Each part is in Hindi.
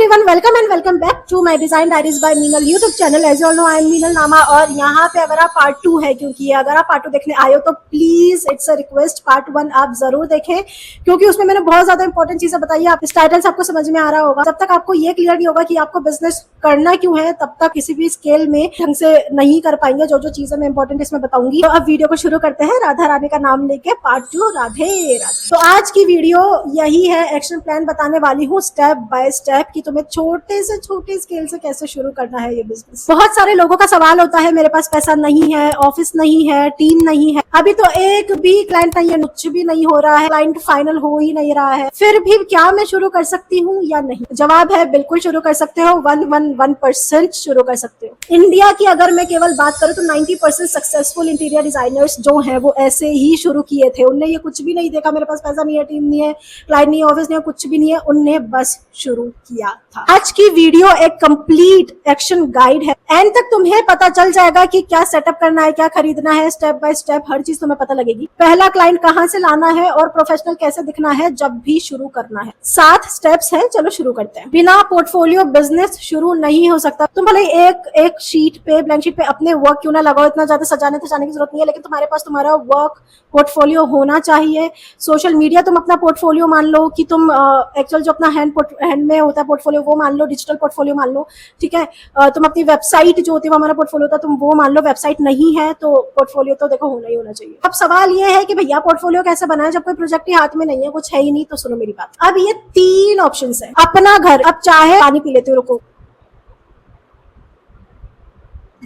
Everyone, welcome and welcome back to my design diaries by Meenal YouTube channel. As you all know, I am Meenal Nama. और यहाँ पे अगर आप पार्ट 2 है, क्योंकि अगर आप पार्ट 2 देखने आए हो तो please it's a request, part 1 आप जरूर देखें, क्योंकि उसमें मैंने बहुत ज्यादा इंपॉर्टेंट चीजें बताई है। आप इस टाइटल से आपको समझ में आ रहा होगा। जब तक आपको ये क्लियर नहीं होगा कि आपको बिजनेस करना क्यों है, तब तक किसी भी स्केल में ढंग से नहीं कर पाएंगे। जो जो चीजें मैं इंपॉर्टेंट इसमें बताऊंगी। तो अब वीडियो को शुरू करते हैं राधा रानी का नाम लेके, पार्ट 2 राधे राधे। तो आज की वीडियो यही है, एक्शन प्लान बताने वाली हूँ स्टेप बाय स्टेप कि तुम्हें छोटे से छोटे स्केल से कैसे शुरू करना है ये बिजनेस। बहुत सारे लोगों का सवाल होता है, मेरे पास पैसा नहीं है, ऑफिस नहीं है, टीम नहीं है, अभी तो एक भी क्लाइंट नहीं है, कुछ भी नहीं हो रहा है, क्लाइंट फाइनल हो ही नहीं रहा है, फिर भी क्या मैं शुरू कर सकती हूँ या नहीं? जवाब है बिल्कुल शुरू कर सकते हो। 1% शुरू कर सकते हो। इंडिया की अगर मैं केवल बात करूँ तो 90% सक्सेसफुल इंटीरियर डिजाइनर्स जो हैं वो ऐसे ही शुरू किए थे। उनने ये कुछ भी नहीं देखा मेरे पास पैसा नहीं है, टीम नहीं है, क्लाइंट नहीं है, ऑफिस नहीं है, कुछ भी नहीं है, उनने बस शुरू किया था। आज की वीडियो एक कंप्लीट एक्शन गाइड है। एंड तक तुम्हें पता चल जाएगा कि क्या सेटअप करना है, क्या खरीदना है, स्टेप बाय स्टेप हर चीज तुम्हें पता लगेगी। पहला क्लाइंट कहाँ से लाना है और प्रोफेशनल कैसे दिखना है जब भी शुरू करना है। 7 स्टेप्स हैं, चलो शुरू करते हैं। बिना पोर्टफोलियो बिजनेस शुरू नहीं हो सकता। तुम भले एक शीट पे, ब्लैंक शीट पे अपने वर्क क्यों ना लगाओ, इतना ज्यादा सजाने की जरूरत नहीं है, लेकिन तुम्हारे पास तुम्हारा वर्क पोर्टफोलियो होना चाहिए। सोशल मीडिया तुम अपना पोर्टफोलियो मान लो, कि तुम एक्चुअल जो अपना हैंड में होता है पोर्टफोलियो वो मान लो, डिजिटल पोर्टफोलियो मान लो, ठीक है। तुम अपनी वेबसाइट जो होती है वो हमारा पोर्टफोलियो होता है, तुम वो मान लो। वेबसाइट नहीं है तो पोर्टफोलियो तो देखो होना ही होना चाहिए। अब सवाल ये है कि भैया पोर्टफोलियो कैसे बनाए जब कोई प्रोजेक्ट ही हाथ में नहीं है, कुछ है ही नहीं। तो सुनो मेरी बात, अब ये 3 ऑप्शन है। अपना घर, अब चाहे पानी पी लेते हो, रुको।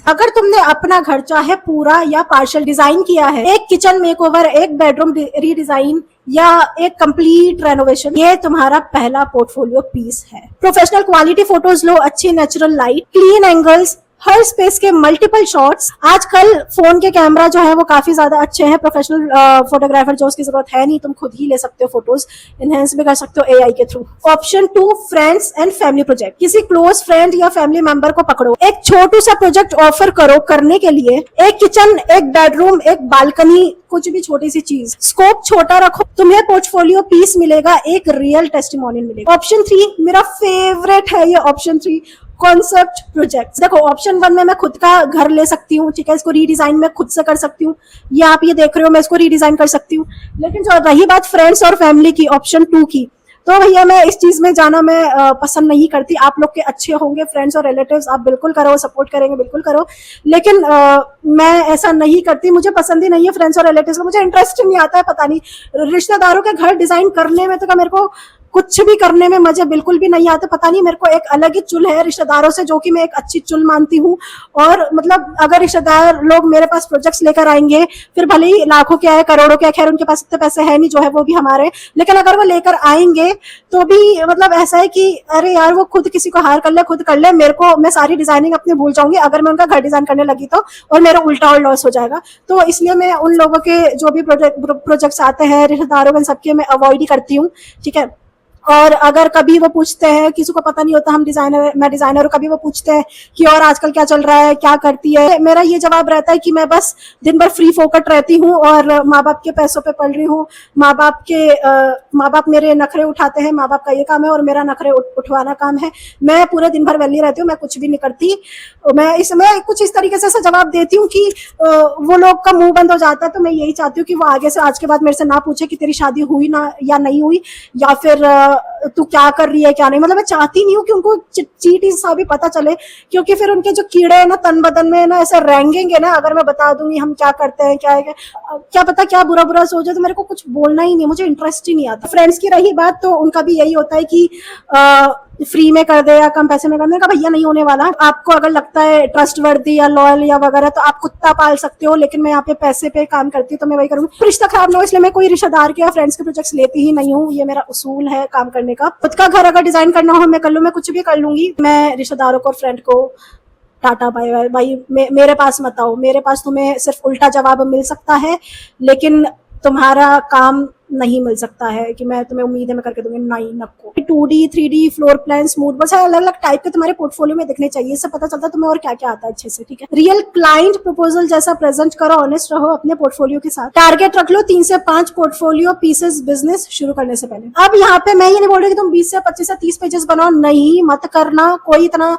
अगर तुमने अपना घर चाहे पूरा या पार्शियल डिजाइन किया है, एक किचन मेकओवर, एक बेडरूम रीडिजाइन या एक कंप्लीट रेनोवेशन, ये तुम्हारा पहला पोर्टफोलियो पीस है। प्रोफेशनल क्वालिटी फोटोज लो, अच्छी नेचुरल लाइट, क्लीन एंगल्स, हर स्पेस के मल्टीपल शॉट्स। आजकल फोन के कैमरा जो है वो काफी ज्यादा अच्छे हैं। प्रोफेशनल फोटोग्राफर जो उसकी जरूरत है नहीं, तुम खुद ही ले सकते हो फोटोज, एनहेंस भी कर सकते हो एआई के through. Option 2, friends and family project. किसी क्लोज फ्रेंड या फैमिली मेंबर को पकड़ो, एक छोटू सा प्रोजेक्ट ऑफर करो करने के लिए। एक किचन, एक बेडरूम, एक बालकनी, कुछ भी छोटी सी चीज, स्कोप छोटा रखो, तुम्हें पोर्टफोलियो पीस मिलेगा, एक रियल टेस्टिमोनियल मिलेगा। ऑप्शन 3 मेरा फेवरेट है, ये ऑप्शन 3, कॉन्सेप्ट प्रोजेक्ट। देखो ऑप्शन 1 में मैं खुद का घर ले सकती हूँ, ठीक है, इसको रीडिजाइन मैं खुद से कर सकती हूँ, ये आप ये देख रहे हो मैं इसको रीडिजाइन कर सकती हूँ। लेकिन जो रही बात फ्रेंड्स और फैमिली की, ऑप्शन 2 की, तो भैया मैं इस चीज में जाना मैं पसंद नहीं करती। आप लोग के अच्छे होंगे फ्रेंड्स और रिलेटिव्स, आप बिल्कुल करो, सपोर्ट करेंगे बिल्कुल करो, लेकिन मैं ऐसा नहीं करती। मुझे पसंद ही नहीं है फ्रेंड्स और रिलेटिव्स को, मुझे इंटरेस्ट नहीं आता है, पता नहीं। रिश्तेदारों के घर डिजाइन करने में तो मेरे को कुछ भी करने में मजे बिल्कुल भी नहीं आते, पता नहीं, मेरे को एक अलग ही चुल है रिश्तेदारों से, जो कि मैं एक अच्छी चुल मानती हूँ। और मतलब अगर रिश्तेदार लोग मेरे पास प्रोजेक्ट्स लेकर आएंगे, फिर भले ही लाखों के आए, करोड़ों के आए, खैर उनके पास इतने पैसे है नहीं, जो है वो भी हमारे, लेकिन अगर वो लेकर आएंगे तो भी मतलब ऐसा है कि अरे यार वो खुद किसी को हायर कर ले, खुद कर ले, मेरे को, मैं सारी डिजाइनिंग अपनी भूल जाऊंगी अगर मैं उनका घर डिजाइन करने लगी तो, और मेरा उल्टा और लॉस हो जाएगा। तो इसलिए मैं उन लोगों के जो भी प्रोजेक्ट्स आते हैं रिश्तेदारों के, सबके मैं अवॉइड ही करती हूँ, ठीक है। और अगर कभी वो पूछते हैं, किसी को पता नहीं होता हम डिजाइनर, मैं डिजाइनर हूँ, कभी वो पूछते हैं कि और आजकल क्या चल रहा है, क्या करती है, मेरा ये जवाब रहता है कि मैं बस दिन भर फ्री फोकट रहती हूँ और माँ बाप के पैसों पे पल रही हूँ। माँ बाप मेरे नखरे उठाते हैं, माँ बाप का ये काम है और मेरा नखरे उठवाना काम है। मैं पूरे दिन भर वेली रहती हूँ, मैं कुछ भी नहीं करती। मैं इसमें कुछ इस तरीके से जवाब देती हूँ कि वो लोग का मुंह बंद हो जाता है। तो मैं यही चाहती हूँ कि वो आगे से, आज के बाद मेरे से ना पूछे कि तेरी शादी हुई ना या नहीं हुई, या फिर तू क्या कर रही है क्या नहीं। मतलब मैं चाहती नहीं हूँ कि उनको चीटी सा भी पता चले, क्योंकि फिर उनके जो कीड़े है ना तन बदन में ना ऐसे रेंगेंगे ना, अगर मैं बता दूंगी हम क्या करते हैं, क्या पता क्या बुरा बुरा सोचे, तो मेरे को कुछ बोलना ही नहीं, मुझे इंटरेस्ट ही नहीं आता। फ्रेंड्स की रही बात, तो उनका भी यही होता है कि फ्री में कर दे या कम पैसे में कर दे। भैया नहीं होने वाला। आपको अगर लगता है ट्रस्ट वर्दी या लॉयल या वगैरह, तो आप कुत्ता पाल सकते हो, लेकिन मैं यहाँ पे पैसे पे काम करती हूँ तो मैं वही करूँगी। रिश्ता खराब ना हो इसलिए मैं कोई रिश्तेदार के या फ्रेंड्स के प्रोजेक्ट्स लेती ही नहीं हूँ, ये मेरा उसूल है काम करने का। खुद का घर अगर डिजाइन करना हो मैं कर लूँ, मैं कुछ भी कर लूंगी। मैं रिश्तेदारों को और फ्रेंड को टाटा बाय बाय, भाई मेरे पास मत आओ। मेरे पास तुम्हें सिर्फ उल्टा जवाब मिल सकता है, लेकिन तुम्हारा काम नहीं मिल सकता है कि मैं तुम्हें उम्मीद है मैं करके दूंगी, नहीं, नको। 2D 3D floor plan smooth, बहुत सारे अलग अलग टाइप के तुम्हारे पोर्टफोलियो में दिखने चाहिए, इससे पता चलता है तुम्हें और क्या क्या आता है अच्छे से, ठीक है। रियल क्लाइंट प्रपोजल जैसा प्रेजेंट करो, ऑनेस्ट रहो अपने पोर्टफोलियो के साथ। टारगेट रख लो 3 से 5 पोर्टफोलियो पीसेस बिजनेस शुरू करने से पहले। अब यहाँ पे मैं ये नहीं बोल रही कि तुम 20 से 25 से 30 पेजेस बनाओ, नहीं, मत करना। कोई इतना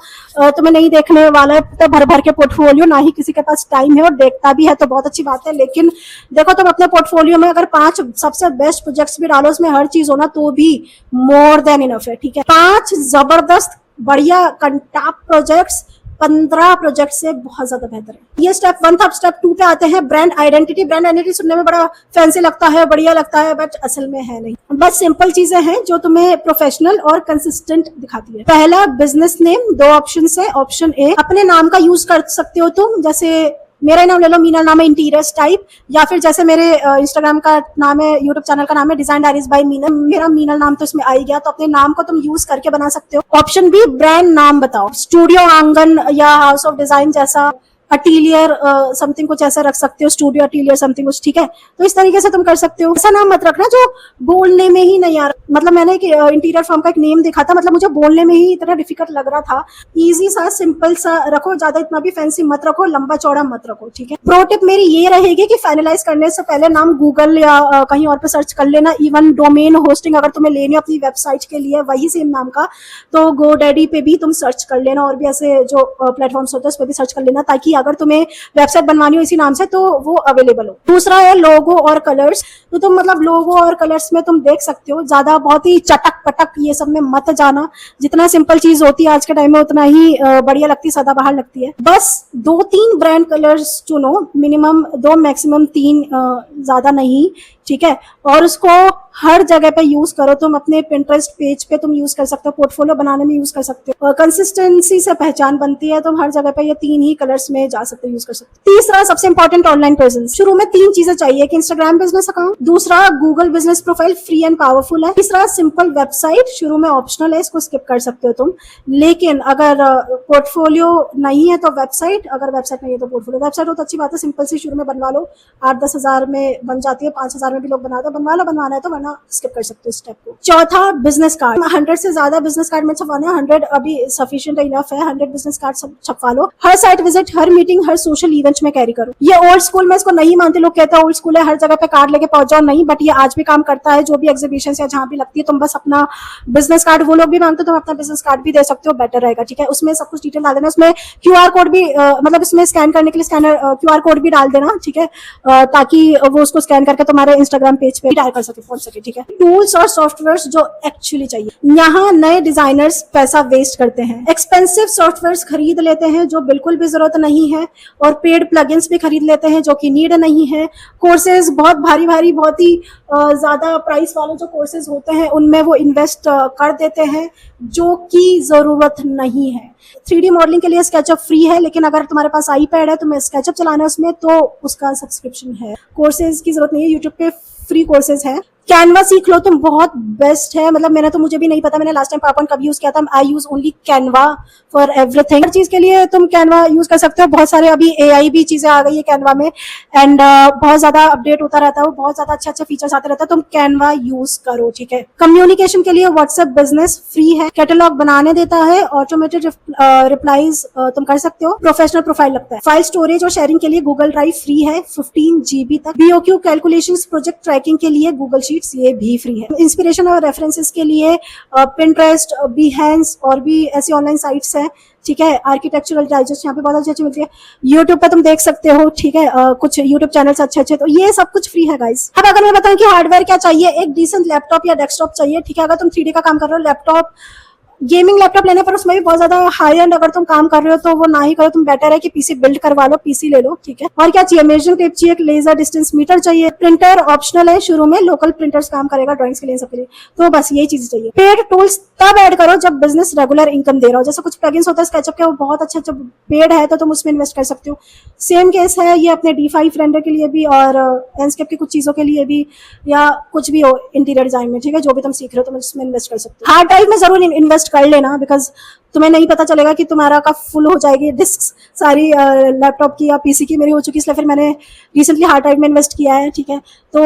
तुम्हें नहीं देखने वाला है तो भर भर के पोर्टफोलियो, ना ही किसी के पास टाइम है, और देखता भी है तो बहुत अच्छी बात है। लेकिन देखो, तुम अपने पोर्टफोलियो में अगर 5 सबसे बेस्ट प्रोजेक्ट्स भी डालो, उसमें हर चीज हो ना, तो भी मोर देन इनफ है, ठीक है। 5 जबरदस्त बढ़िया कंटाप प्रोजेक्ट्स 15 प्रोजेक्ट से बहुत ज्यादा बेहतर है। ये स्टेप 1 था। अब स्टेप 2 पे आते हैं, ब्रांड आइडेंटिटी। ब्रांड आइडेंटिटी सुनने में बड़ा फैंसी लगता है, बढ़िया लगता है, बट असल में है नहीं। बस सिंपल चीजें हैं जो तुम्हें प्रोफेशनल और कंसिस्टेंट दिखाती है। पहला, बिजनेस नेम। 2 ऑप्शन है। ऑप्शन ए, अपने नाम का यूज कर सकते हो तुम, जैसे मेरा नाम ले लो, मीनल नाम है, इंटीरियर्स टाइप, या फिर जैसे मेरे इंस्टाग्राम का नाम है, यूट्यूब चैनल का नाम है डिजाइन डायरीज बाय मीनल, मेरा मीनल नाम तो इसमें आ ही गया, तो अपने नाम को तुम यूज करके बना सकते हो। ऑप्शन बी, ब्रांड नाम बताओ, स्टूडियो आंगन या हाउस ऑफ डिजाइन जैसा, अटीलियर समथिंग कुछ ऐसा रख सकते हो, स्टूडियो अटीलियर समथिंग कुछ, ठीक है। तो इस तरीके से तुम कर सकते हो। ऐसा नाम मत रखना जो बोलने में ही नहीं आ रहा। मतलब मैंने एक इंटीरियर फॉर्म का एक नेम देखा था, मतलब मुझे बोलने में ही इतना डिफिकल्ट लग रहा था। इजी सा, सिंपल सा रखो, ज्यादा इतना भी फैंसी मत रखो, लंबा चौड़ा मत रखो, ठीक है। प्रो टिप मेरी ये रहेगी कि फाइनलाइज करने से पहले नाम गूगल या कहीं और पे सर्च कर लेना। इवन डोमेन होस्टिंग अगर तुम्हें लेनी हो अपनी वेबसाइट के लिए वही सेम नाम का, तो GoDaddy पे भी तुम सर्च कर लेना, और भी ऐसे जो प्लेटफॉर्म्स होते हैं उस पर भी सर्च कर लेना, ताकि अगर तुम्हें वेबसाइट बनवानी हो इसी नाम से तो वो अवेलेबल हो। दूसरा है लोगो और कलर्स। तो तुम मतलब लोगो और कलर्स में तुम देख सकते हो, ज्यादा बहुत ही चटक पटक ये सब में मत जाना। जितना सिंपल चीज होती है आज के टाइम में उतना ही बढ़िया लगती है, सदाबहार लगती है। बस 2-3 ब्रांड कलर्स चुनो, मिनिमम 2 मैक्सिमम 3, ज्यादा नहीं, ठीक है। और उसको हर जगह पे यूज करो। तुम अपने पिंटरेस्ट पेज पे तुम यूज कर सकते हो, पोर्टफोलियो बनाने में यूज कर सकते हो। कंसिस्टेंसी से पहचान बनती है, तुम हर जगह पे ये 3 ही कलर्स में जा सकते हो, यूज कर सकते हो। तीसरा, सबसे इंपॉर्टेंट, ऑनलाइन प्रेजेंस। शुरू में 3 चीजें चाहिए कि इंस्टाग्राम बिजनेस अकाउंट, दूसरा Google business profile, free and powerful है, तीसरा सिंपल वेबसाइट, शुरू में ऑप्शनल है, इसको स्किप कर सकते हो तुम। लेकिन अगर पोर्टफोलियो नहीं है तो वेबसाइट, अगर वेबसाइट नहीं है तो पोर्टफोलियो। वेबसाइट हो तो अच्छी बात है, सिंपल सी शुरू में बनवा लो, 8-10 हजार में बन जाती है, 5 हजार में भी लोग बनाते हैं। बनवा लो, बनवाना है तो, वरना स्किप कर सकते हो स्टेप को। चौथा, बिजनेस कार्ड। 100 से ज्यादा बिजनेस कार्ड में छपवाने, 100 अभी सफिशिएंट इनफ है, 100 बिजनेस कार्ड छपवा लो। हर साइट विजिट, हर मीटिंग, हर सोशल इवेंट में कैरी करो। ये ओल्ड स्कूल में इसको नहीं मानते, लोग कहते हैं ओल्ड स्कूल है, हर जगह पे कार्ड लेके पहुंच जाओ, नहीं, बट ये आज भी काम करता है। जो भी एग्जीबिशन या जहां भी लगती है, तुम बस अपना बिजनेस कार्ड, वो लोग भी मांगते हो, तुम अपना बिजनेस कार्ड भी दे सकते हो, बेटर रहेगा, ठीक है। उसमें सब कुछ डिटेल डाल देना, उसमें QR कोड भी मतलब इसमें स्कैन करने के लिए स्कैनर QR कोड भी डाल देना, ठीक है, ताकि वो उसको स्कैन करके तुम्हारे इंस्टाग्राम पेज पे डाल कर सके, पहुंच सके, ठीक है। टूल्स और सॉफ्टवेयर्स जो एक्चुअली चाहिए, यहाँ नए डिजाइनर्स पैसा वेस्ट करते हैं, एक्सपेंसिव सॉफ्टवेयर्स खरीद लेते हैं जो बिल्कुल भी जरूरत नहीं है, और पेड प्लगइन्स भी खरीद लेते हैं जो कि नीड नहीं है। कोर्सेज बहुत भारी भारी, बहुत ही ज्यादा प्राइस वाले जो कोर्सेज होते हैं उनमें वो इन्वेस्ट कर देते हैं जो कि जरूरत नहीं है। 3D मॉडलिंग के लिए स्केचअप फ्री है, लेकिन अगर तुम्हारे पास iPad है, तुम्हें स्केचअप चलाना है उसमें, तो उसका सब्सक्रिप्शन है। कोर्सेज की जरूरत नहीं है, यूट्यूब पे फ्री कोर्सेज हैं। कैनवा सीख लो तुम, बहुत बेस्ट है। मतलब मुझे भी नहीं पता, मैंने लास्ट टाइम पापन कब यूज किया था। I use only Canva for everything. हर चीज के लिए तुम कैनवा यूज कर सकते हो। बहुत सारे अभी AI भी चीजें आ गई है कैनवा में, एंड बहुत ज्यादा अपडेट होता रहता है, वो बहुत ज्यादा अच्छे अच्छे फीचर्स आते रहता है। तुम कैनवा यूज करो, ठीक है। कम्युनिकेशन के लिए व्हाट्सएप बिजनेस फ्री है, कैटलॉग बनाने देता है, ऑटोमेटेड रिप्लाईज तुम कर सकते हो, प्रोफेशनल प्रोफाइल लगता है। फाइल स्टोरेज और शेयरिंग के लिए गूगल ड्राइव फ्री है, 15 GB तक। BOQ कैलकुलेशन, प्रोजेक्ट ट्रैकिंग के लिए गूगल शीट, ये भी फ्री है। इंस्पिरेशन और रेफरेंसेस के लिए पिंटरेस्ट, बिहेंस और भी ऐसी ऑनलाइन साइट्स हैं, ठीक है। आर्किटेक्चरल डाइजेस्ट यहाँ पे बहुत अच्छी अच्छी मिलती है। यूट्यूब पे तुम देख सकते हो, ठीक है, कुछ यूट्यूब चैनल्स अच्छे अच्छे, तो ये सब कुछ फ्री है गाइस। अब अगर मैं बताऊं कि हार्डवेयर क्या चाहिए, एक डिसेंट लैपटॉप या डेस्कटॉप चाहिए, ठीक है। अगर तुम 3D का काम कर रहे हो, लैपटॉप, गेमिंग लैपटॉप लेने पर उसमें भी बहुत ज्यादा हाई एंड अगर तुम काम कर रहे हो तो वो ना ही करो, तुम बेटर है कि पीसी बिल्ड करवा लो, पीसी ले लो, ठीक है। और क्या चाहिए, मेजरिंग टेप चाहिए, एक लेजर डिस्टेंस मीटर चाहिए, प्रिंटर ऑप्शनल है शुरू में, लोकल प्रिंटर्स काम करेगा ड्राइंग्स के लिए, सब के लिए, तो बस यही चीज चाहिए। पेड टूल्स तब ऐड करो जब बिजनेस रेगुलर इनकम दे रहा हो, जैसे कुछ प्लगइन्स होता है स्केचअप के, वो बहुत अच्छा अच्छा पेड है तो तुम उसमें इन्वेस्ट कर सकते हो। सेम केस है ये अपने D5 रेंडर के लिए भी और लैंडस्केप की कुछ चीजों के लिए भी, या कुछ भी हो इंटीरियर डिजाइन में, ठीक है, जो भी तुम सीख रहे हो तुम इसमें इन्वेस्ट कर सकते हो। हार्ड ड्राइव में जरूर इन्वेस्ट कर लेना, बिकॉज तुम्हें नहीं पता चलेगा कि तुम्हारा का फुल हो जाएगी डिस्क सारी लैपटॉप की या पीसी की। मेरी हो चुकी, इसलिए फिर मैंने रिसेंटली हार्ड ड्राइव में इन्वेस्ट किया है, ठीक है। तो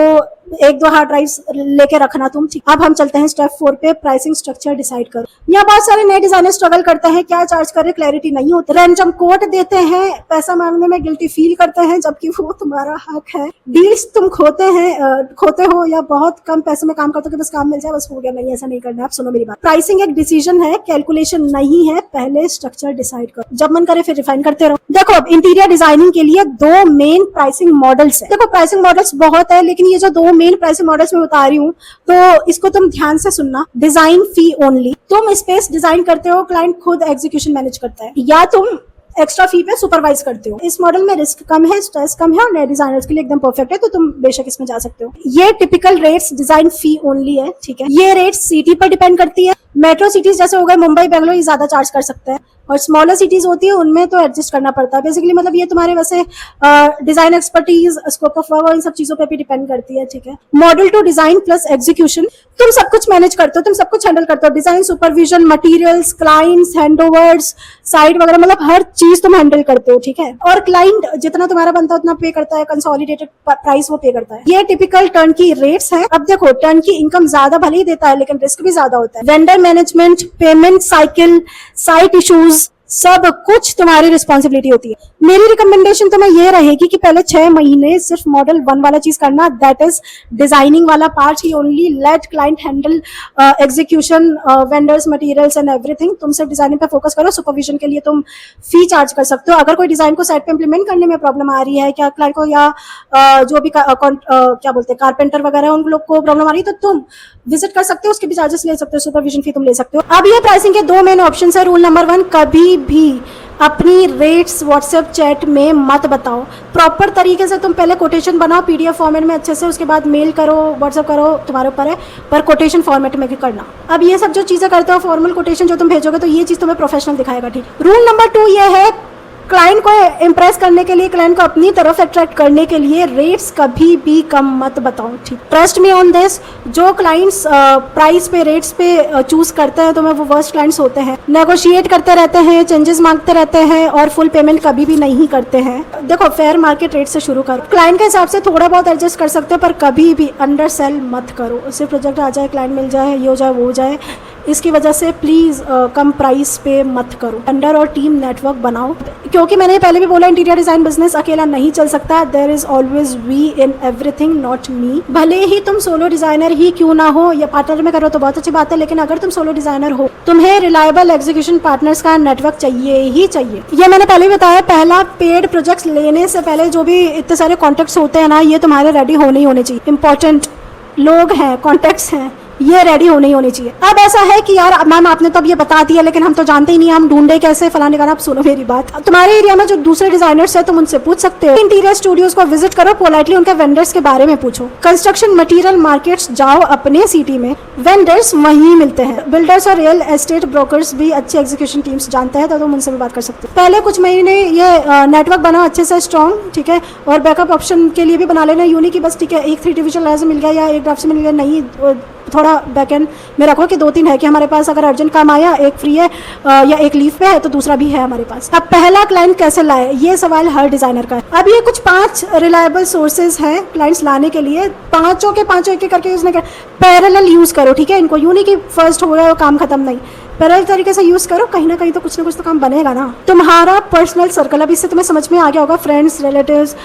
एक दो हार्ड ड्राइव्स लेके रखना तुम, ठीक। अब हम चलते हैं स्टेप 4 पे, प्राइसिंग स्ट्रक्चर डिसाइड करो। यहाँ बहुत सारे नए डिजाइनर स्ट्रगल करते हैं, क्या चार्ज करें क्लैरिटी नहीं होती, रैंडम कोट देते हैं, पैसा मांगने में गिल्टी फील करते हैं, जबकि वो तुम्हारा हक है। डील्स तुम खोते हो या बहुत कम पैसे में काम करते हो कि बस काम मिल जाए बस हो गया, नहीं ऐसा नहीं करना। आप सुनो मेरी बात, प्राइसिंग एक डिसीजन है, कैलकुलेशन नहीं है। पहले स्ट्रक्चर डिसाइड करो, जब मन करे फिर रिफाइन करते रहो। देखो अब इंटीरियर डिजाइनिंग के लिए दो मेन प्राइसिंग मॉडल्स है। देखो प्राइसिंग मॉडल्स बहुत है, लेकिन ये जो दो मेन प्राइसिंग मॉडल्स मैं बता रही हूँ तो इसको तुम ध्यान से सुनना। डिजाइन फी ओनली, तुम स्पेस डिजाइन करते हो, क्लाइंट खुद एग्जीक्यूशन मैनेज करता है, या तुम एक्स्ट्रा फी पे सुपरवाइज करते हो। इस मॉडल में रिस्क कम है, स्ट्रेस कम है और नए डिजाइनर्स के लिए एकदम परफेक्ट है, तो तुम बेशक इसमें जा सकते हो। ये टिपिकल रेट्स डिजाइन फी ओनली है, ठीक है। ये रेट सिटी पर डिपेंड करती है। मेट्रो सिटीज जैसे हो गए मुंबई बेंगलोर, ये ज्यादा चार्ज कर सकते हैं, और स्मॉलर सिटीज होती है उनमें तो एडजस्ट करना पड़ता है। बेसिकली मतलब ये तुम्हारे वैसे design expertise, scope of work और इन सब चीजों पे भी डिपेंड करती है, ठीक है। Model to design plus execution, तुम सब कुछ मैनेज करते हो, तुम सब कुछ हैंडल करते हो, design, supervision, materials, clients, handovers, site वगैरह, मतलब हर चीज तुम हैंडल करते हो, ठीक है। और क्लाइंट जितना तुम्हारा बनता है उतना पे करता है, कंसोलिडेटेड प्राइस वो पे करता है। ये टिपिकल टर्न की रेट्स है। अब देखो टर्न की इनकम ज्यादा भले ही देता है, लेकिन रिस्क भी ज्यादा होता है। Vendor management, payment cycle, site issues, सब कुछ तुम्हारी रिस्पॉन्सिबिलिटी होती है। मेरी रिकमेंडेशन तुम्हें ये रहेगी कि पहले 6 महीने सिर्फ मॉडल 1 वाला चीज करना, दैट इज डिजाइनिंग वाला पार्ट ही only. Let client handle execution, vendors, materials and everything. तुम सिर्फ डिजाइनिंग पे फोकस करो। सुपरविजन के लिए तुम फी चार्ज कर सकते हो। अगर कोई डिजाइन को साइट पे इंप्लीमेंट करने में प्रॉब्लम आ रही है, क्या क्लाइंट को या जो भी क्या बोलते हैं कारपेंटर वगैरह उन लोग को प्रॉब्लम आ रही है, तो तुम विजिट कर सकते हो, उसके भी चार्जेस ले सकते हो, सुपरविजन फी तुम ले सकते हो। अब ये प्राइसिंग के दो मेन ऑप्शन है। रूल नंबर 1, कभी भी अपनी रेट्स व्हाट्सएप चैट में मत बताओ। प्रॉपर तरीके से तुम पहले कोटेशन बनाओ पीडीएफ फॉर्मेट में अच्छे से, उसके बाद मेल करो, व्हाट्सएप करो, तुम्हारे ऊपर है, पर कोटेशन फॉर्मेट में भी करना। अब ये सब जो चीजें करते हो, फॉर्मल कोटेशन जो तुम भेजोगे तो ये चीज तुम्हें प्रोफेशनल दिखाएगा, ठीक। रूल नंबर 2 ये है, क्लाइंट को इम्प्रेस करने के लिए, क्लाइंट को अपनी तरफ अट्रैक्ट करने के लिए रेट्स कभी भी कम मत बताओ, ठीक। Trust me on this. जो क्लाइंट्स प्राइस पे, रेट्स पे चूज करते हैं तो वो वर्स्ट क्लाइंट्स होते हैं। नेगोशिएट करते रहते हैं, चेंजेस मांगते रहते हैं और फुल पेमेंट कभी भी नहीं करते हैं। देखो फेयर मार्केट रेट से शुरू करो। क्लाइंट के हिसाब से थोड़ा बहुत एडजस्ट कर सकते हो, पर कभी भी अंडर सेल मत करो। सिर्फ प्रोजेक्ट आ जाए, क्लाइंट मिल जाए, ये हो जाए वो हो जाए, इसकी वजह से प्लीज कम प्राइस पे मत करो। अंडर और टीम नेटवर्क बनाओ, क्योंकि मैंने पहले भी बोला इंटीरियर डिजाइन बिजनेस अकेला नहीं चल सकता। There is always we in everything, not me. भले ही तुम सोलो डिजाइनर ही क्यों ना हो, या पार्टनर में करो तो बहुत अच्छी बात है, लेकिन अगर तुम सोलो डिजाइनर हो, तुम्हें रिलायबल एग्जीक्यूशन पार्टनर्स का नेटवर्क चाहिए ही चाहिए। ये मैंने पहले भी बताया, पहला पेड प्रोजेक्ट्स लेने से पहले जो भी इतने सारे कॉन्टेक्ट्स होते हैं ना, ये तुम्हारे रेडी होने ही होने चाहिए। इंपॉर्टेंट लोग हैं, कॉन्टेक्ट्स हैं, ये रेडी होने ही होनी चाहिए। अब ऐसा है कि यार मैम आपने तो अब ये बता दिया, लेकिन हम तो जानते ही नहीं, हम ढूंढे कैसे, फलाने का। आप सुनो मेरी बात, तुम्हारे एरिया में जो दूसरे डिजाइनर्स हैं तुम उनसे पूछ सकते हो। इंटीरियर स्टूडियोज को विजिट करो, पोलाइटली उनके वेंडर्स के बारे में पूछो। कंस्ट्रक्शन मटेरियल मार्केट्स जाओ, अपने सिटी में वेंडर्स वहीं मिलते हैं। बिल्डर्स और रियल एस्टेट ब्रोकर्स भी अच्छी एग्जीक्यूशन टीम्स जानते हैं, तो तुम उनसे भी बात कर सकते हो। पहले कुछ महीने ये नेटवर्क बनाओ अच्छे से स्ट्रॉन्ग, ठीक है। और बैकअप ऑप्शन के लिए भी बना लेना यूनिक की, बस ठीक है एक 3D विजुअलाइजर से मिल गया या एक ड्राफ्ट से मिल गया, नहीं थोड़ा बैकएंड में रखो कि 2-3 है कि हमारे पास अगर अर्जेंट काम आया, एक फ्री है या एक लीव पे है तो दूसरा भी है हमारे पास। अब पहला क्लाइंट कैसे लाए, ये सवाल हर डिजाइनर का है। अब ये कुछ 5 रिलायबल सोर्सेज हैं क्लाइंट्स लाने के लिए, पांचों के पांचों एक एक करके यूज नहीं कर, पैरेलल यूज करो, ठीक है। इनको यूं नहीं कि फर्स्ट हो गया काम खत्म, नहीं, पैरेलल तरीके से यूज करो, कहीं ना कहीं तो कुछ ना कुछ तो काम बनेगा ना। तुम्हारा पर्सनल सर्कल, अब इससे तुम्हें समझ में आ गया होगा, फ्रेंड्स, रिलेटिव्स,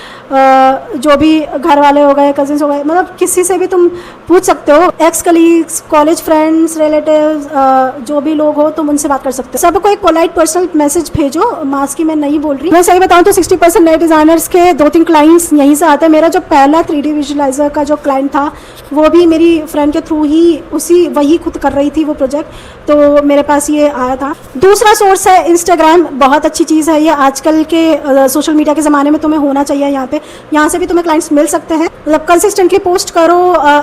जो भी घर वाले हो गए, कजिन्स हो गए, मतलब किसी से भी तुम पूछ सकते हो। X colleagues, college friends, relatives, जो भी लोग हो तुम उनसे बात कर सकते हो। सबको एक पोलाइट पर्सनल मैसेज भेजो। मास की मैं नहीं बोल रही, मैं सही बताऊं तो 60% नए डिजाइनर्स के 2-3 क्लाइंट्स यहीं से आते हैं। मेरा जो पहला 3D विजुअलाइजर का जो क्लाइंट था वो भी मेरी फ्रेंड के थ्रू ही, वही खुद कर रही थी वो प्रोजेक्ट, तो मेरे पास ये आया था। दूसरा सोर्स है इंस्टाग्राम, बहुत अच्छी चीज़ है ये आजकल के सोशल मीडिया के ज़माने में, तुम्हें होना चाहिए यहाँ से भी तुम्हें क्लाइंट्स मिल सकते हैं। मतलब कंसिस्टेंटली पोस्ट करो,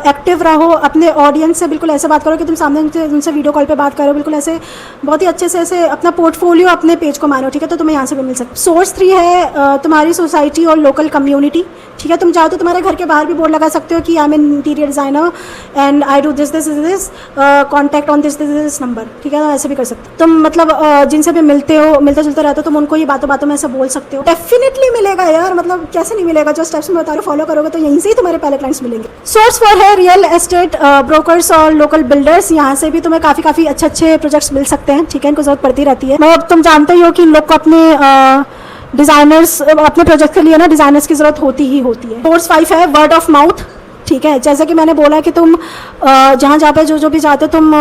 एक्टिव रहो, अपने ऑडियंस से बिल्कुल ऐसे बात करो कि तुम सामने उनसे वीडियो कॉल पे बात करो, बिल्कुल ऐसे बहुत ही अच्छे से ऐसे अपना पोर्टफोलियो अपने पेज को मानो, ठीक है। तो तुम्हें यहाँ से भी मिल सकता है। सोर्स 3 है तुम्हारी सोसाइटी और लोकल कम्युनिटी, ठीक है। तुम चाहो तो तुम्हारे घर के बाहर भी बोर्ड लगा सकते हो कि I am an interior designer and I do this contact on this number, ठीक है। हो ऐसे भी कर सकते हो तुम, मतलब जिनसे भी मिलते जुलते रहते हो तुम, उनको ये बातों बातों में ऐसे बोल सकते हो। डेफिनेटली मिलेगा यार, मतलब कैसे नहीं मिलेगा, जो स्टेप्स मैं बता रही हूँ फॉलो करोगे तो यहीं से ही तुम्हारे पहले क्लाइंट्स मिलेंगे। सोर्स फॉर है रियल एस्टेट ब्रोकर्स और लोकल बिल्डर्स, यहाँ से भी तुम्हें काफी अच्छे प्रोजेक्ट्स मिल सकते हैं, ठीक है, इनको जरूरत पड़ती रहती है। मतलब तुम जानते हो कि लोग को अपने डिजाइनर्स अपने प्रोजेक्ट के लिए ना डिजाइनर्स की जरूरत होती ही होती है। सोर्स 5 है वर्ड ऑफ माउथ, ठीक है, जैसे कि मैंने बोला कि तुम जहाँ पे जो भी चाहते हो तुम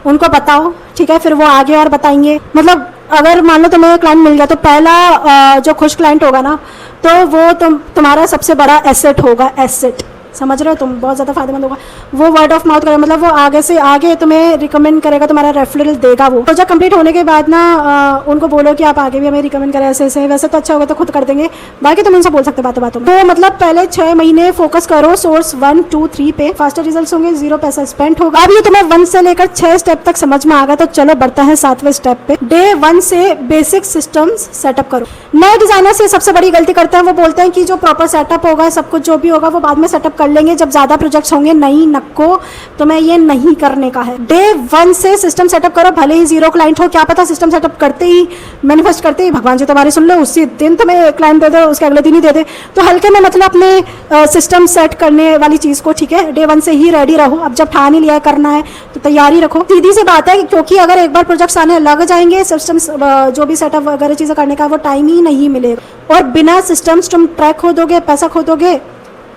उनको बताओ, ठीक है, फिर वो आगे और बताएंगे। मतलब अगर मान लो तुम्हें क्लाइंट मिल गया तो पहला जो खुश क्लाइंट होगा ना, तो वो तुम्हारा सबसे बड़ा एसेट होगा, एसेट, समझ रहे हो तुम, बहुत ज़्यादा फायदेमंद होगा। वो वर्ड ऑफ माउथ करेगा, मतलब वो आगे से आगे तुम्हें रिकमेंड करेगा, तुम्हारा रेफरल देगा। वो प्रोजेक्ट कंप्लीट होने के बाद ना उनको बोलो कि आप आगे भी हमें रिकमेंड करें ऐसे ऐसे, वैसे तो अच्छा होगा तो खुद कर देंगे, बाकी तुम उनसे बोल सकते बातों बातों। तो मतलब पहले 6 महीने फोकस करो सोर्स 1, 2, 3 पे, फास्टर रिजल्ट होंगे, 0 पैसा स्पेंड होगा। अब ये तुम्हें 1 से लेकर 6 स्टेप तक समझ में आ गया, तो चलो बढ़ता है 7वें स्टेप पे। डे 1 से बेसिक सिस्टम्स सेटअप करो। नए डिजाइनर से सबसे बड़ी गलती करते हैं, वो बोलते हैं कि जो प्रॉपर सेटअप होगा, सब कुछ जो भी होगा वो बाद में सेटअप कर लेंगे जब ज्यादा प्रोजेक्ट्स होंगे। नहीं नक्को, तुम्हें ये नहीं करने का है। डे 1 से सिस्टम सेटअप करो, भले ही 0 क्लाइंट हो, क्या पता सिस्टम सेटअप करते ही, मैनिफेस्ट करते ही भगवान जी तुम्हारी सुन लो, उसी दिन तुम्हें क्लाइंट दे दे, उसके अगले दिन ही दे दे। तो हल्के में मतलब अपने सिस्टम सेट करने वाली चीज को, ठीक है, डे 1 से ही रेडी रहो। अब जब ठान ही लिया करना है तो तैयारी रखो। सीधी सी बात है, क्योंकि अगर एक बार प्रोजेक्ट्स आने लग जाएंगे, सिस्टम जो भी सेटअप वगैरह चीजें करने का वो टाइम ही नहीं मिलेगा, और बिना सिस्टम्स तुम ट्रैक खोदोगे, पैसा खोदोगे,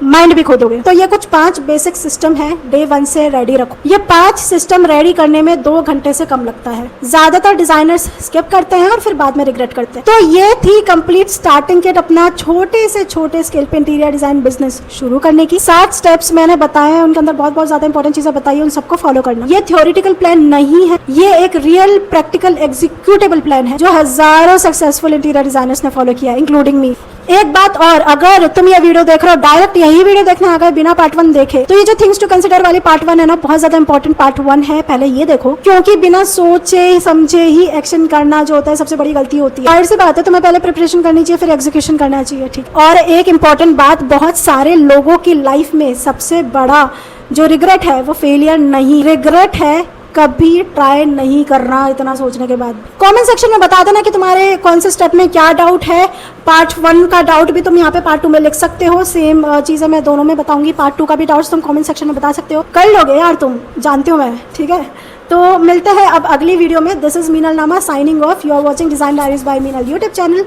माइंड भी खोदोगे। तो ये कुछ 5 बेसिक सिस्टम है, डे 1 से रेडी रखो। ये 5 सिस्टम रेडी करने में 2 घंटे से कम लगता है। ज्यादातर डिजाइनर्स स्किप करते हैं और फिर बाद में रिग्रेट करते हैं। तो ये थी कंप्लीट स्टार्टिंग किट अपना छोटे से छोटे स्केल पे इंटीरियर डिजाइन बिजनेस शुरू करने की। 7 स्टेप्स मैंने बताए हैं, उनके अंदर बहुत ज्यादा इंपॉर्टेंट चीजें बताई है, उन सबको फॉलो करना। ये थ्योरेटिकल प्लान नहीं है, ये एक रियल प्रैक्टिकल एग्जीक्यूटेबल प्लान है जो हजारों सक्सेसफुल इंटीरियर डिजाइनर्स ने फॉलो किया, इंक्लूडिंग मी। एक बात और, अगर तुम ये वीडियो देख रहे हो, डायरेक्ट यही वीडियो देखने आ गए बिना पार्ट 1 देखे, तो ये जो थिंग्स टू कंसिडर वाली पार्ट 1 है ना, बहुत ज्यादा इंपॉर्टेंट पार्ट 1 है, पहले ये देखो, क्योंकि बिना सोचे समझे ही एक्शन करना जो होता है सबसे बड़ी गलती होती है। जाहिर सी बात है, तुम्हें पहले प्रिपरेशन करनी चाहिए, फिर एग्जीक्यूशन करना चाहिए, ठीक। और एक इंपॉर्टेंट बात, बहुत सारे लोगों की लाइफ में सबसे बड़ा जो रिग्रेट है वो फेलियर नहीं, रिग्रेट है कभी ट्राई नहीं करना इतना सोचने के बाद। कमेंट सेक्शन में बता देना कि तुम्हारे कौन से स्टेप में क्या डाउट है। पार्ट 1 का डाउट भी तुम यहाँ पे पार्ट 2 में लिख सकते हो, सेम चीज़ें मैं दोनों में बताऊंगी। पार्ट 2 का भी डाउट्स तुम कमेंट सेक्शन में बता सकते हो, कर लोगे यार तुम, जानती हूँ मैं, ठीक है। तो मिलते हैं अब अगली वीडियो में। This is Meenal Nama signing off. You are watching design diaries by Meenal YouTube channel.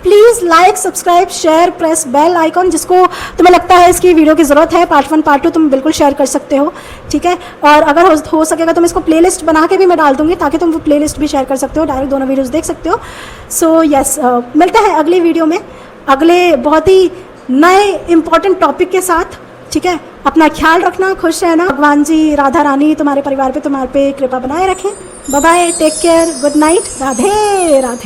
Please like, subscribe, share, press bell icon, जिसको तुम्हें लगता है इसकी वीडियो की जरूरत है। पार्ट 1 पार्ट 2 तुम बिल्कुल शेयर कर सकते हो, ठीक है। और अगर हो सकेगा तो मैं इसको प्लेलिस्ट बना के भी मैं डाल दूंगी, ताकि तुम वो प्लेलिस्ट भी शेयर कर सकते हो, डायरेक्ट दोनों वीडियोस देख सकते हो। सो यस, मिलते हैं अगली वीडियो में अगले बहुत ही नए इंपॉर्टेंट टॉपिक के साथ, ठीक है। अपना ख्याल रखना, खुश रहना, भगवान जी, राधा रानी तुम्हारे परिवार पे, तुम्हारे पे कृपा बनाए रखें। Bye bye, take care, good night, Radhe Radhe.